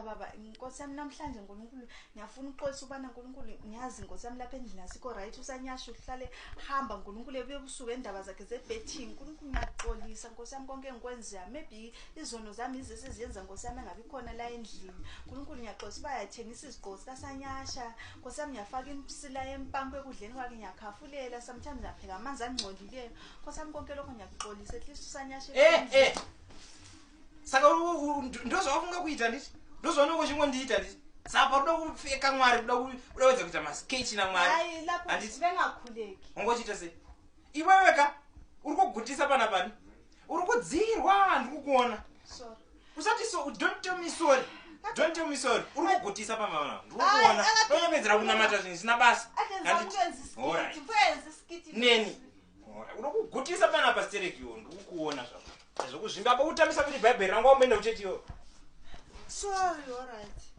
baba inkosi yami namhlanje uNkulunkulu ngiyafuna uxolisa ubana uNkulunkulu ngiyazi inkosi yami lapha endlini asikho right usanyasha uhlale hamba uNkulunkulu ebuye busuku endaba zakhe zebetting uNkulunkulu ngiyaxolisa inkosi yami konke engikwenza maybe izono zami izesizenza inkosi yami engabi khona la endlini uNkulunkulu ngiyaxolisa bayathengisa izigqoko kasanyasha inkosi yami ngiyafaka imsila yempankwe ekudleni kwakhe ngiyakhafulela sometimes ngiyapheka amanzi angcolileyo inkosi yami konke lokho ngiyaxolisa at least usanyasha saka ndozvafunga kuita nditi ndozvaona kuchimwe ndiita nditi sapa kuda kupfeka mwari kuda wedza kuita masketch namwari handiti vengakhuleki ungochita sei iweweka uri kugutisa pana pani uri kudzirwa ndiri kukuona usati so don't tell me sorry uri kugutisa pamama ndiri kukuona unopedzera kunamata zvinhu zvisina basa neni uri kugutisa pana pasterekiwo ndiri kukuona zvako zvokuzvimba utambisa kuti bhaibheri rangu wamboenda kuchechiyo sorry all right